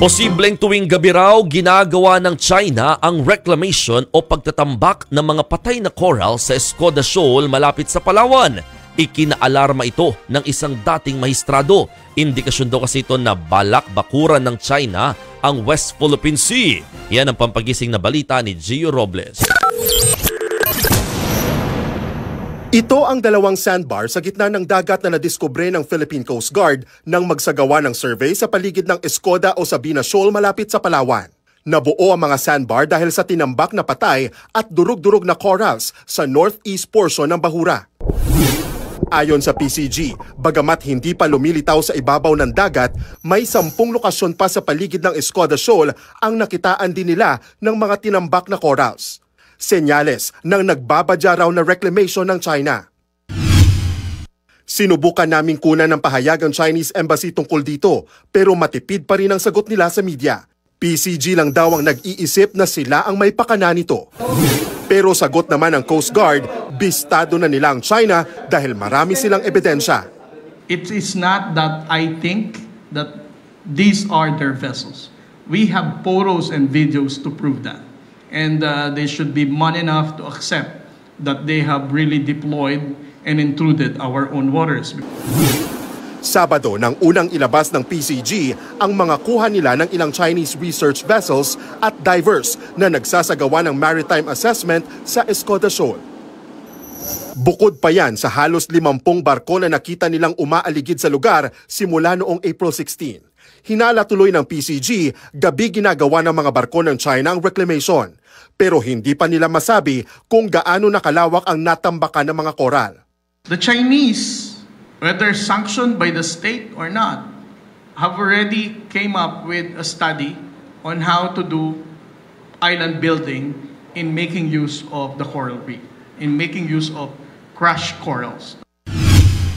Posibleng tuwing gabi raw ginagawa ng China ang reclamation o pagtatambak ng mga patay na coral sa Escoda Shoal malapit sa Palawan. Ikinaalarma ito ng isang dating mahistrado. Indikasyon daw kasi ito na balak bakuran ng China ang West Philippine Sea. Yan ang pampagising na balita ni Gio Robles. Ito ang dalawang sandbar sa gitna ng dagat na nadiskubre ng Philippine Coast Guard nang magsagawa ng survey sa paligid ng Escoda o Sabina Shoal malapit sa Palawan. Nabuo ang mga sandbar dahil sa tinambak na patay at durug-durug na corals sa northeast portion ng bahura. Ayon sa PCG, bagamat hindi pa lumilitaw sa ibabaw ng dagat, may 10 lokasyon pa sa paligid ng Escoda Shoal ang nakitaan din nila ng mga tinambak na corals. Senyales ng nagbabadya raw na reclamation ng China. Sinubukan naming kunan ng pahayag ang Chinese Embassy tungkol dito pero matipid pa rin ang sagot nila sa media. PCG lang daw ang nag-iisip na sila ang may pakana nito. Pero sagot naman ng Coast Guard, bistado na nila ang China dahil marami silang ebidensya. It is not that I think that these are their vessels. We have photos and videos to prove that. And they should be man enough to accept that they have really deployed and intruded our own waters. Sabado nang unang ilabas ng PCG ang mga kuha nila ng ilang Chinese research vessels at divers na nagsasagawa ng maritime assessment sa Escoda Shoal. Bukod pa yan sa halos 50 barko na nakita nilang umaaligid sa lugar simula noong April 16. Hinala tuloy ng PCG, gabi ginagawa ng mga barko ng China ang reclamation. Pero hindi pa nila masabi kung gaano nakalawak ang natambakan ng mga koral. The Chinese, whether sanctioned by the state or not, have already came up with a study on how to do island building in making use of the coral reef, in making use of crushed corals.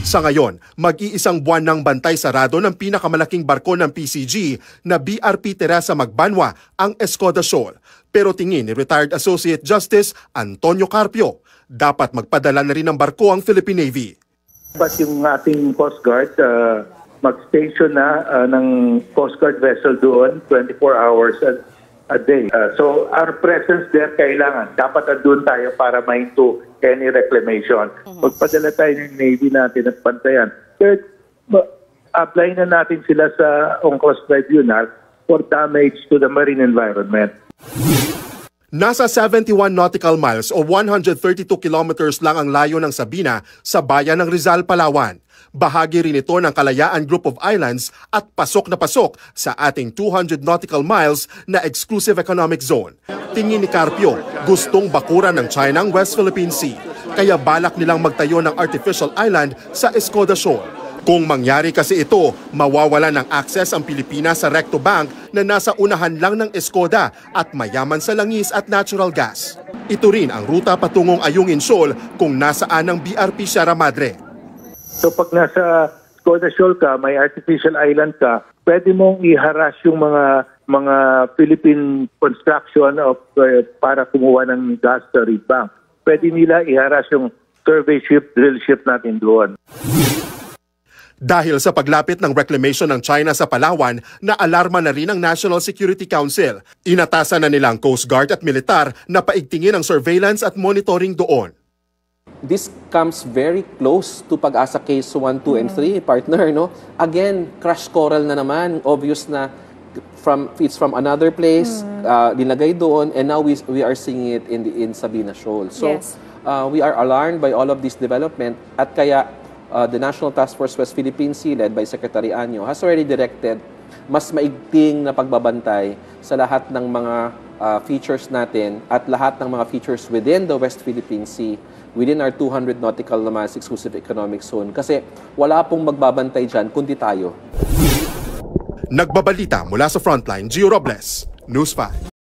Sa ngayon, mag-iisang buwan ng bantay sarado ng pinakamalaking barko ng PCG na BRP Teresa Magbanwa ang Escoda Shoal. Pero tingin ni Retired Associate Justice Antonio Carpio, dapat magpadala na rin ng barko ang Philippine Navy. Dapat yung ating Coast Guard mag-station na ng Coast Guard vessel doon 24 hours a day. So our presence there kailangan. Dapat doon tayo para mainto any reclamation. Magpadala tayo ng Navy natin at pantayan. Third, apply na natin sila sa UNCLOS Tribunal for damage to the marine environment. Nasa 71 nautical miles o 132 kilometers lang ang layo ng Sabina sa bayan ng Rizal, Palawan. Bahagi rin ito ng Kalayaan Group of Islands at pasok na pasok sa ating 200 nautical miles na exclusive economic zone. Tingin ni Carpio, gustong bakuran ng China ang West Philippine Sea, kaya balak nilang magtayo ng artificial island sa Escoda Shoal. Kung mangyari kasi ito, mawawala ng access ang Pilipinas sa Recto Bank na nasa unahan lang ng Escoda at mayaman sa langis at natural gas. Ito rin ang ruta patungong Ayungin Shoal kung nasaan ang BRP Sierra Madre. So pag nasa Escoda Shoal ka, may artificial island ka, pwede mong i-harass yung mga Philippine construction of para kumuha ng gas sa reef bank. Pwede nila i-harass yung survey ship, drill ship natin doon. Dahil sa paglapit ng reclamation ng China sa Palawan, naalarma na rin ang National Security Council. Inatasan na nila ang Coast Guard at militar na paigtingin ang surveillance at monitoring doon. This comes very close to Pag-asa Case 1, 2, and 3, partner, no? Again, crushed coral na naman. Obvious na it's from another place, nilagay doon, and now we are seeing it in Sabina Shoal. So, yes. We are alarmed by all of this development at kaya the National Task Force West Philippine Sea, led by Secretary Anyo, has already directed mas maigting na pagbabantay sa lahat ng mga features natin at lahat ng mga features within the West Philippine Sea, within our 200 nautical miles exclusive economic zone. Kasi wala pong magbabantay dyan kundi tayo. Nagbabalita mula sa Frontline, Gio Robles, News 5.